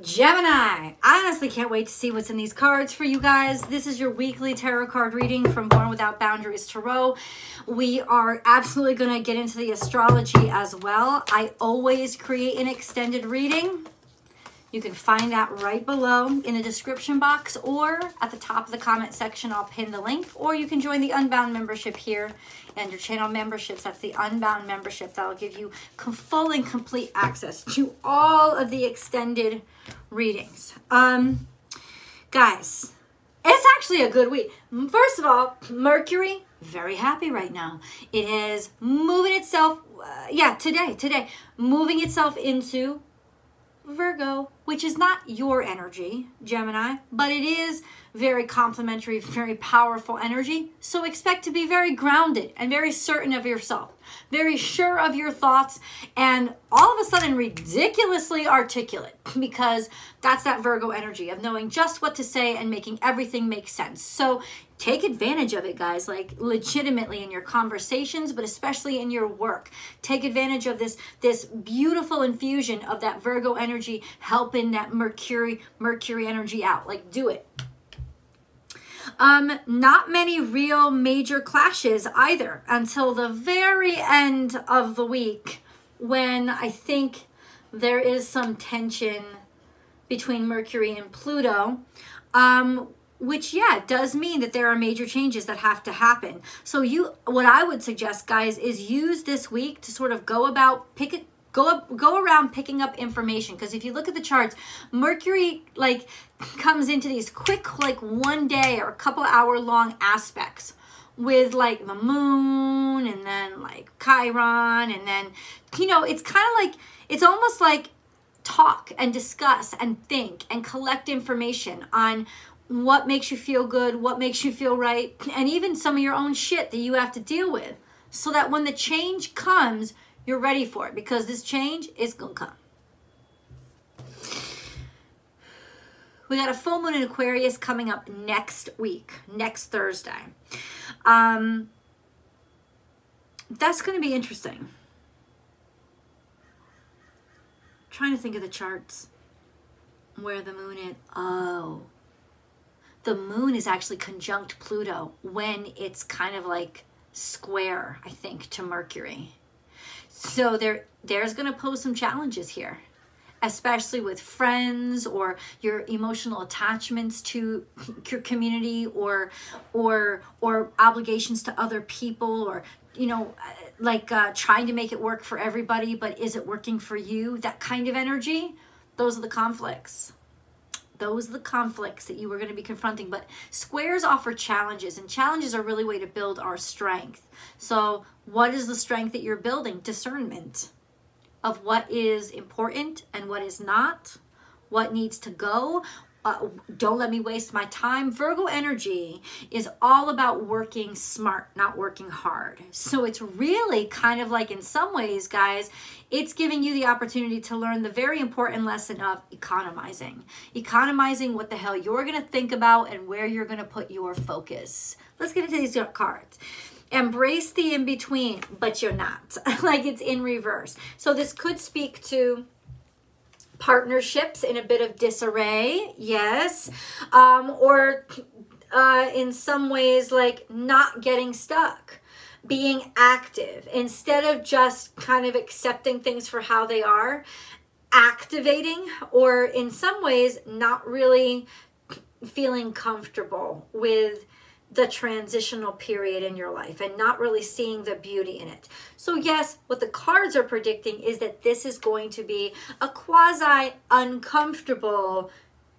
Gemini, I honestly can't wait to see what's in these cards for you guys. This is your weekly tarot card reading from Born Without Boundaries Tarot. We are absolutely going to get into the astrology as well. I always create an extended reading. You can find that right below in the description box or at the top of the comment section. I'll pin the link, or you can join the Unbound membership here and your channel memberships. That's the Unbound membership. That'll give you full and complete access to all of the extended readings. Guys, it's actually a good week. First of all, Mercury, very happy right now. It is moving itself, today, moving itself into Virgo, which is not your energy, Gemini, but it is very complementary, very powerful energy. So expect to be very grounded and very certain of yourself, very sure of your thoughts, and all of a sudden ridiculously articulate, because that's that Virgo energy of knowing just what to say and making everything make sense. So take advantage of it, guys, like legitimately in your conversations, but especially in your work. Take advantage of this beautiful infusion of that Virgo energy, helping that Mercury energy out. Like, do it. Not many real major clashes either until the very end of the week, when I think there is some tension between Mercury and Pluto. Which, yeah, does mean that there are major changes that have to happen. So what I would suggest, guys, is use this week to sort of go around picking up information. Because if you look at the charts, Mercury comes into these quick, one day or a couple hour long aspects with the moon, and then Chiron, and then, it's kind of it's almost like talk and discuss and think and collect information on what makes you feel good, what makes you feel right, and even some of your own shit that you have to deal with, so that when the change comes, you're ready for it, because this change is gonna come. We got a full moon in Aquarius coming up next week, next Thursday. That's gonna be interesting. I'm trying to think of the charts where the moon is. Oh, the moon is actually conjunct Pluto when it's kind of square, I think, to Mercury. So there's going to pose some challenges here, especially with friends or your emotional attachments to your community, or obligations to other people, or trying to make it work for everybody, but is it working for you? That kind of energy. Those are the conflicts. Those are the conflicts that you are going to be confronting. But squares offer challenges, and challenges are really a way to build our strength. So what is the strength that you're building? Discernment of what is important and what is not, what needs to go. Don't let me waste my time. Virgo energy is all about working smart, not working hard. So it's really kind of in some ways, guys, it's giving you the opportunity to learn the very important lesson of economizing. Economizing what the hell you're going to think about and where you're going to put your focus. Let's get into these cards. Embrace the in-between, but you're not. It's in reverse. So this could speak to partnerships in a bit of disarray, yes, or in some ways not getting stuck, being active instead of just kind of accepting things for how they are, activating, or in some ways not really feeling comfortable with the transitional period in your life and not really seeing the beauty in it. So yes, what the cards are predicting is that this is going to be a quasi uncomfortable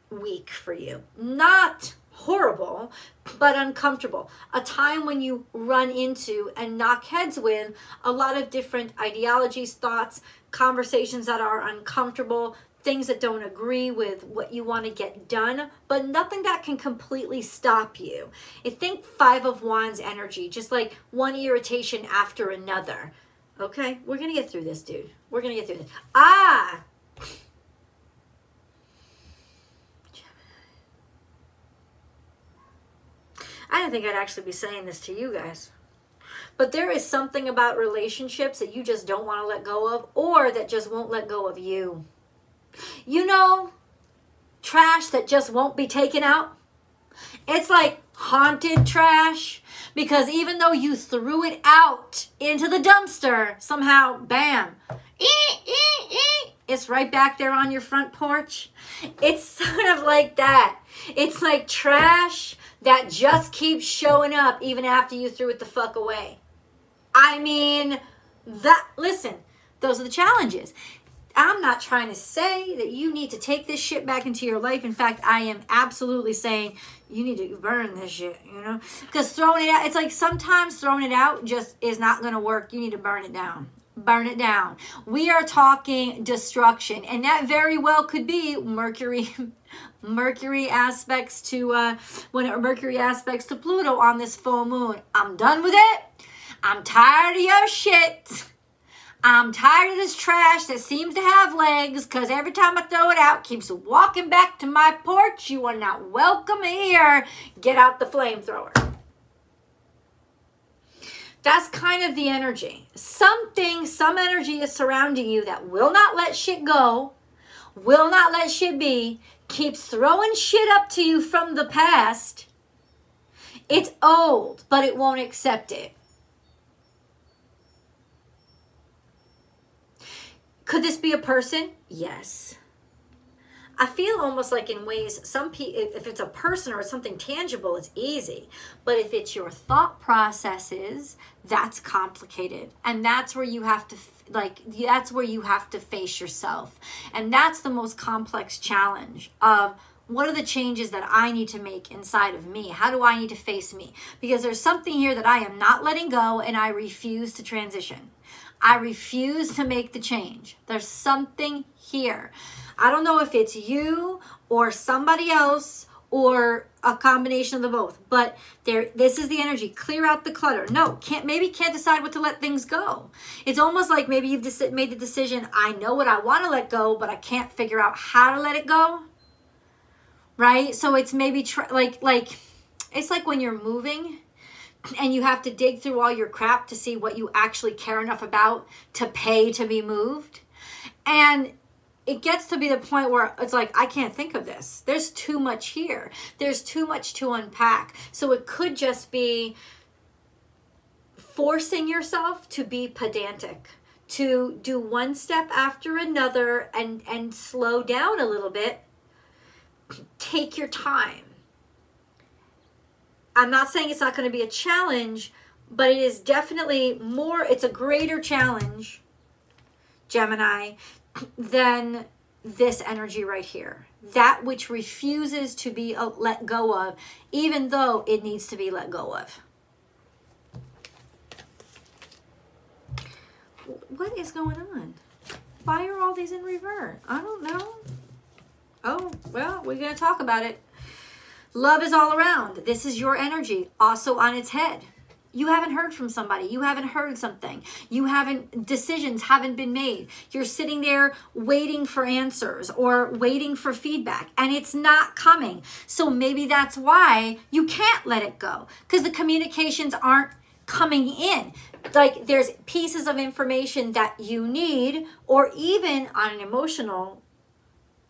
week for you. Not horrible, but uncomfortable. A time when you run into and knock heads with a lot of different ideologies, thoughts, conversations that are uncomfortable, things that don't agree with what you want to get done, but nothing that can completely stop you. I think Five of Wands energy, just one irritation after another. Okay, we're going to get through this, dude. We're going to get through this. I didn't think I'd actually be saying this to you guys. But there is something about relationships that you just don't want to let go of, or that just won't let go of you. trash that just won't be taken out. It's like haunted trash, because even though you threw it out into the dumpster, somehow, bam, it's right back there on your front porch. It's sort of like that. It's like trash that just keeps showing up even after you threw it the fuck away. I mean, listen, those are the challenges. I'm not trying to say that you need to take this shit back into your life. In fact, I am absolutely saying you need to burn this shit, you know? Because throwing it out, it's like sometimes throwing it out just is not going to work. You need to burn it down. Burn it down. We are talking destruction. And that very well could be Mercury aspects to Mercury aspects to Pluto on this full moon. I'm done with it. I'm tired of your shit. I'm tired of this trash that seems to have legs, because every time I throw it out, it keeps walking back to my porch. You are not welcome here. Get out the flamethrower. That's kind of the energy. Some energy is surrounding you that will not let shit go, will not let shit be, keeps throwing shit up to you from the past. It's old, but it won't accept it. Could this be a person? Yes. I feel almost like in ways, if it's a person or something tangible, it's easy. But if it's your thought processes, that's complicated. And that's where you have to, that's where you have to face yourself. And that's the most complex challenge of what are the changes that I need to make inside of me? How do I need to face me? Because there's something here that I am not letting go, and I refuse to transition. I refuse to make the change. There's something here. I don't know if it's you or somebody else or a combination of the both, but this is the energy. Clear out the clutter. No, can't decide what to let things go. It's almost like maybe you've made the decision, I know what I want to let go, but I can't figure out how to let it go. Right? So it's maybe it's like when you're moving and you have to dig through all your crap to see what you actually care enough about to pay to be moved. And it gets to be the point where it's like, I can't think of this. There's too much here. There's too much to unpack. So it could just be forcing yourself to be pedantic, to do one step after another and slow down a little bit. Take your time. I'm not saying it's not going to be a challenge, but it is definitely it's a greater challenge, Gemini, than this energy right here. That which refuses to be let go of, even though it needs to be let go of. What is going on? Why are all these in revert? I don't know. Oh, well, we're going to talk about it. Love is all around. This is your energy, also on its head. You haven't heard from somebody. You haven't heard something. Decisions haven't been made. You're sitting there waiting for answers or waiting for feedback, and it's not coming. So maybe that's why you can't let it go, because the communications aren't coming in. Like there's pieces of information that you need, or even on an emotional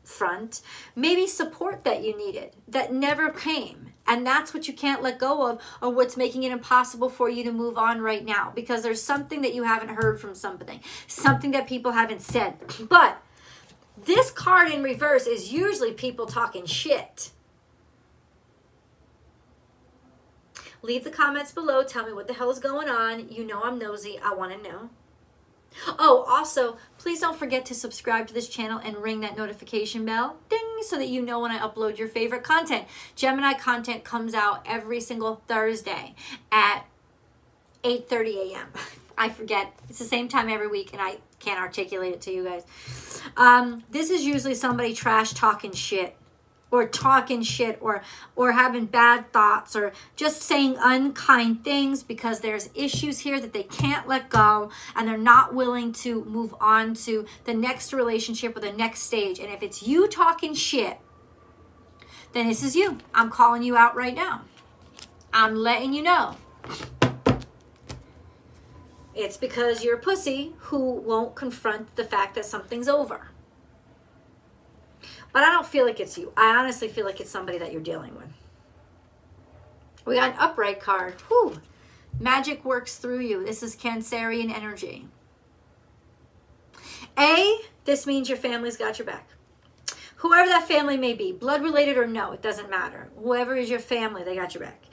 front, maybe support that you needed that never came, and that's what you can't let go of, or what's making it impossible for you to move on right now, because there's something that you haven't heard from something that people haven't said. But this card in reverse is usually people talking shit. Leave the comments below. Tell me what the hell is going on. You know I'm nosy. I want to know. Oh, also, please don't forget to subscribe to this channel and ring that notification bell, ding, so that you know when I upload your favorite content. Gemini content comes out every single Thursday at 8:30 a.m. I forget. It's the same time every week, and I can't articulate it to you guys. This is usually somebody trash talking shit, or having bad thoughts, or just saying unkind things because there's issues here that they can't let go, and they're not willing to move on to the next relationship or the next stage. And if it's you talking shit, then this is you. I'm calling you out right now. I'm letting you know. It's because you're a pussy who won't confront the fact that something's over. But I don't feel like it's you. I honestly feel like it's somebody that you're dealing with. We got an upright card. Whew. Magic works through you. This is Cancerian energy. This means your family's got your back. Whoever that family may be, blood related or no, it doesn't matter. Whoever is your family, they got your back.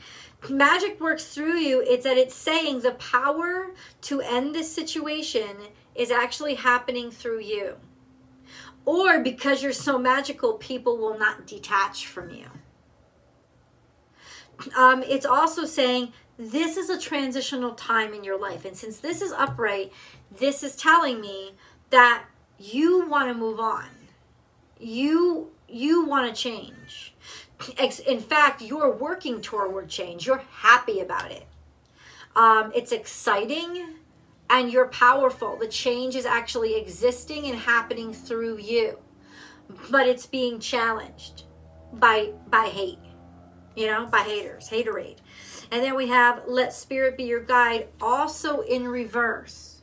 Magic works through you. It's that it's saying the power to end this situation is actually happening through you. Or because you're so magical, people will not detach from you. It's also saying this is a transitional time in your life. And since this is upright, this is telling me that you want to move on. You want to change. In fact, you're working toward change. You're happy about it. It's exciting and you're powerful. The change is actually existing and happening through you. But it's being challenged by hate. You know, by haters, haterade. And then we have let spirit be your guide, also in reverse.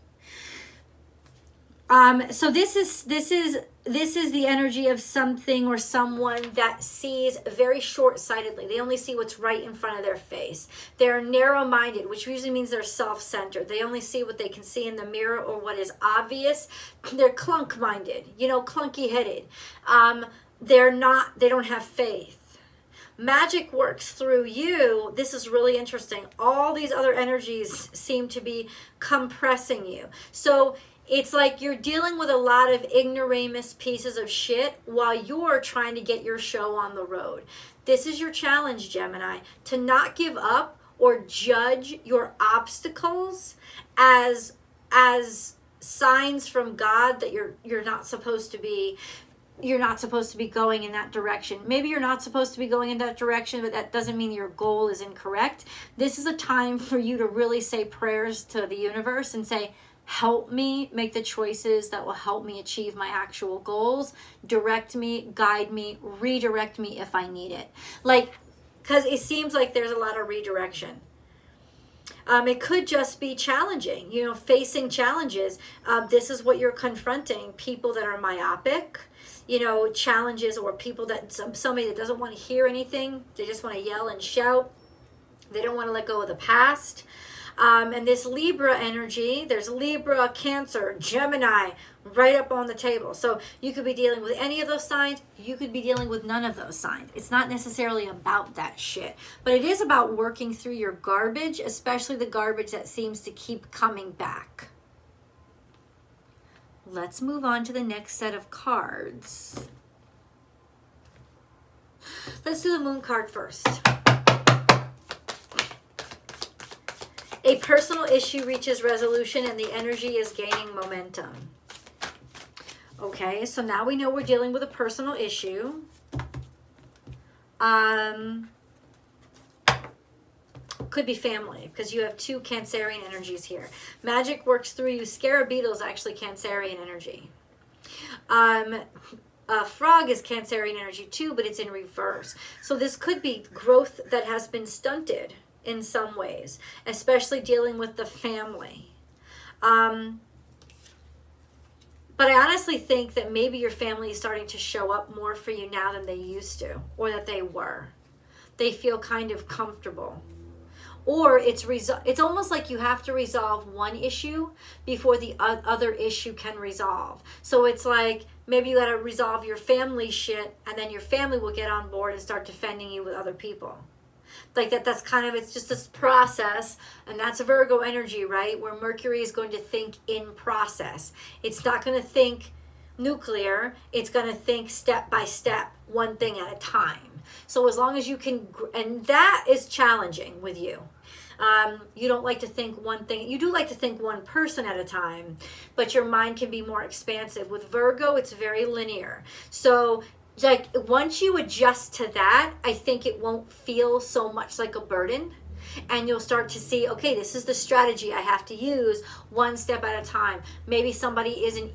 So this is the energy of something or someone that sees very short-sightedly. They only see what's right in front of their face. They're narrow-minded, which usually means they're self-centered. They only see what they can see in the mirror or what is obvious. They're clunk-minded, you know, clunky-headed. They don't have faith. Magic works through you. This is really interesting. All these other energies seem to be compressing you. So it's like you're dealing with a lot of ignoramus pieces of shit while you're trying to get your show on the road. This is your challenge, Gemini, to not give up or judge your obstacles as signs from God that you're not supposed to be. You're not supposed to be going in that direction. Maybe you're not supposed to be going in that direction, but that doesn't mean your goal is incorrect. This is a time for you to really say prayers to the universe and say, help me make the choices that will help me achieve my actual goals. Direct me, guide me, redirect me if I need it. Like, because it seems like there's a lot of redirection. It could just be challenging, you know, facing challenges. This is what you're confronting. People that are myopic, you know, challenges, or people that somebody that doesn't want to hear anything. They just want to yell and shout. They don't want to let go of the past. And this Libra energy, there's Libra, Cancer, Gemini, right up on the table. So you could be dealing with any of those signs. You could be dealing with none of those signs. It's not necessarily about that shit. But it is about working through your garbage, especially the garbage that seems to keep coming back. Let's move on to the next set of cards. Let's do the moon card first. A personal issue reaches resolution and the energy is gaining momentum. Okay, so now we know we're dealing with a personal issue. Could be family, because you have two Cancerian energies here. Magic works through you. Scarabito is actually Cancerian energy. Frog is Cancerian energy too, but it's in reverse. So this could be growth that has been stunted in some ways, especially dealing with the family. But I honestly think that maybe your family is starting to show up more for you now than they used to, or that they were. They feel kind of comfortable. Or it's almost like you have to resolve one issue before the other issue can resolve. So it's like maybe you got to resolve your family shit, and then your family will get on board and start defending you with other people. Like that's kind of, it's just this process, and that's a Virgo energy, right? Where Mercury is going to think in process. It's not going to think nuclear. It's going to think step by step, one thing at a time. So as long as you can, and that is challenging with you. You don't like to think one thing. You do like to think one person at a time, but your mind can be more expansive. With Virgo, it's very linear. So like once you adjust to that, I think it won't feel so much like a burden, and you'll start to see, okay, this is the strategy I have to use one step at a time. Maybe somebody isn't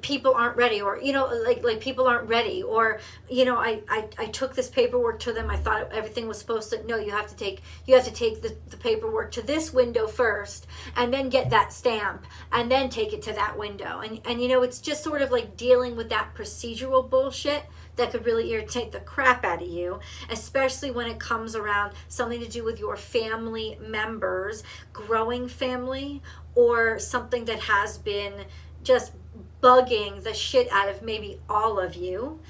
people aren't ready, or, you know, like people aren't ready, or, you know, I took this paperwork to them. I thought everything was supposed to, no, you have to take the paperwork to this window first, and then get that stamp, and then take it to that window. And you know, it's just sort of like dealing with that procedural bullshit that could really irritate the crap out of you, especially when it comes around something to do with your family members, growing family, or something that has been just bugging the shit out of maybe all of you.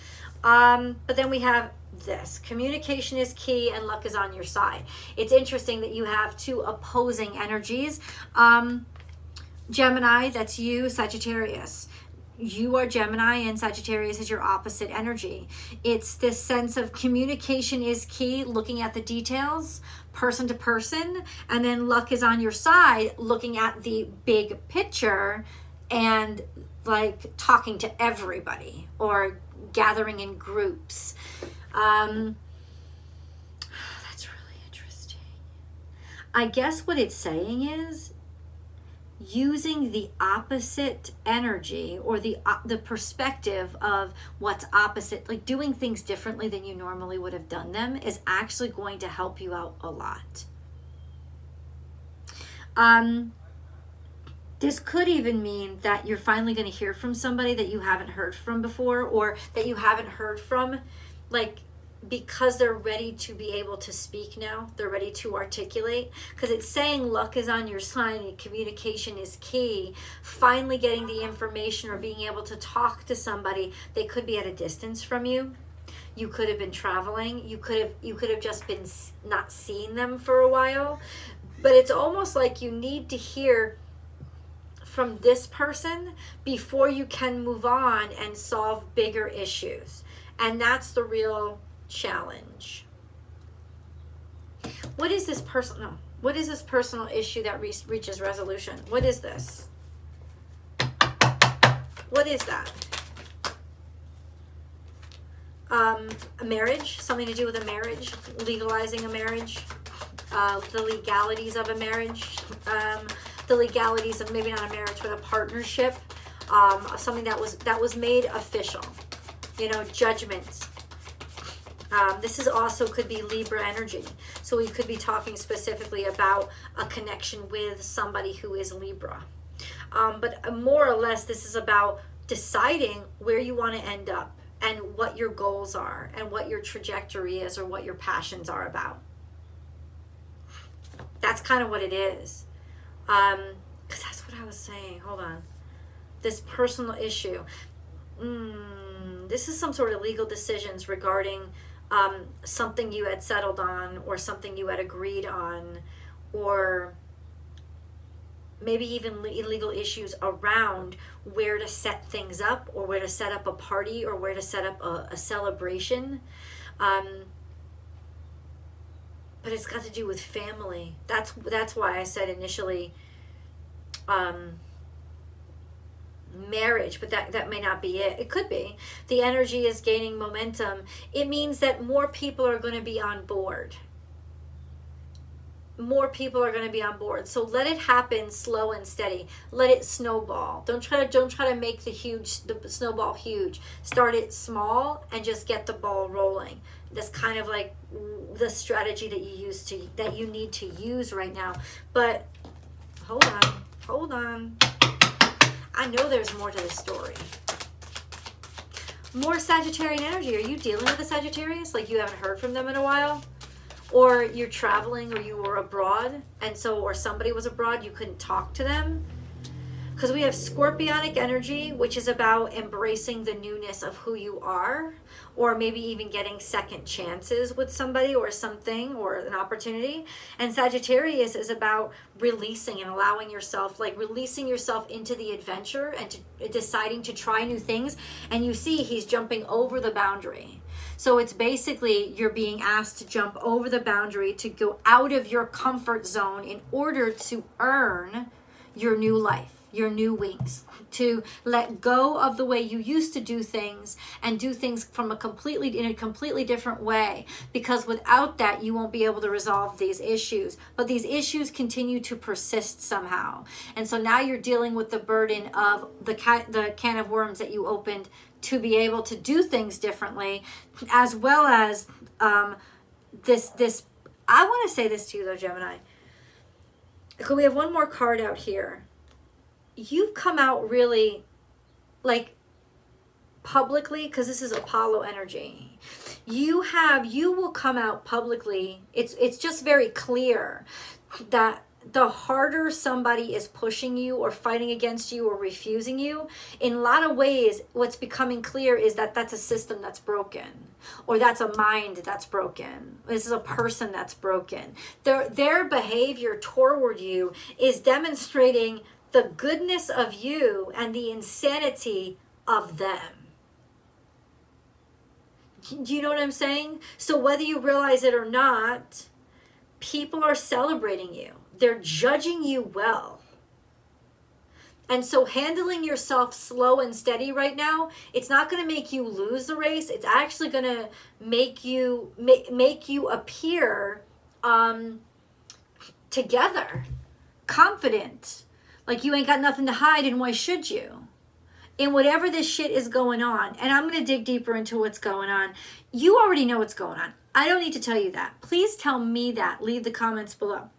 But then we have this. Communication is key and luck is on your side. It's interesting that you have two opposing energies. Gemini, that's you. Sagittarius. You are Gemini and Sagittarius is your opposite energy. It's this sense of communication is key, looking at the details, person to person, and then luck is on your side, looking at the big picture and like talking to everybody or gathering in groups. That's really interesting. I guess what it's saying is using the opposite energy or the perspective of what's opposite, like doing things differently than you normally would have done them, is actually going to help you out a lot. This could even mean that you're finally going to hear from somebody that you haven't heard from before, or that you haven't heard from, like, because they're ready to be able to speak now. They're ready to articulate, because it's saying luck is on your side and communication is key. Finally getting the information or being able to talk to somebody. They could be at a distance from you. You could have been traveling. You could have just been not seeing them for a while. But it's almost like you need to hear from this person before you can move on and solve bigger issues. And that's the real challenge. What is this personal issue that reaches resolution? What is this? What is that? A marriage, something to do with a marriage, legalizing a marriage, the legalities of a marriage, the legalities of maybe not a marriage but a partnership, something that was made official, you know, judgments. This is also could be Libra energy, so we could be talking specifically about a connection with somebody who is Libra, but more or less this is about deciding where you want to end up and what your goals are and what your trajectory is or what your passions are about. That's kind of what it is. Because that's what I was saying. Hold on. This personal issue. This is some sort of legal decisions regarding something you had settled on or something you had agreed on, or maybe even illegal issues around where to set things up or where to set up a party or where to set up a celebration. But it's got to do with family. That's why I said initially marriage, but that may not be it. It could be. The energy is gaining momentum. It means that more people are going to be on board. More people are going to be on board. So let it happen slow and steady. Let it snowball. Don't try to make the snowball huge. Start it small and just get the ball rolling. That's kind of like the strategy that you need to use right now. But hold on. I know there's more to this story. More Sagittarian energy. Are you dealing with a Sagittarius? Like you haven't heard from them in a while? Or you're traveling, or you were abroad, and so, or somebody was abroad, you couldn't talk to them? Because we have Scorpionic energy, which is about embracing the newness of who you are, or maybe even getting second chances with somebody or something or an opportunity. And Sagittarius is about releasing and allowing yourself, like releasing yourself into the adventure and deciding to try new things. And you see he's jumping over the boundary. So it's basically you're being asked to jump over the boundary, to go out of your comfort zone in order to earn your new life. your new wings, to let go of the way you used to do things and do things from in a completely different way, because without that you won't be able to resolve these issues. But these issues continue to persist somehow, and so now you're dealing with the burden of the can of worms that you opened to be able to do things differently, as well as this I want to say this to you though, Gemini. Okay, we have one more card out here. You've come out really, like, publicly, because this is Apollo energy. You will come out publicly. It's just very clear that the harder somebody is pushing you or fighting against you or refusing you, in a lot of ways, what's becoming clear is that that's a system that's broken, or that's a mind that's broken. This is a person that's broken. Their behavior toward you is demonstrating the goodness of you and the insanity of them. Do you know what I'm saying? So whether you realize it or not, people are celebrating you. They're judging you well. And so handling yourself slow and steady right now, it's not going to make you lose the race. It's actually going to make you appear together, confident, like you ain't got nothing to hide, and why should you? In whatever this shit is going on, and I'm going to dig deeper into what's going on. You already know what's going on. I don't need to tell you that. Please tell me that. Leave the comments below.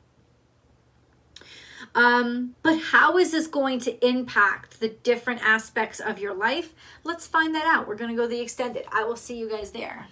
But how is this going to impact the different aspects of your life? Let's find that out. We're going to go the extended. I will see you guys there.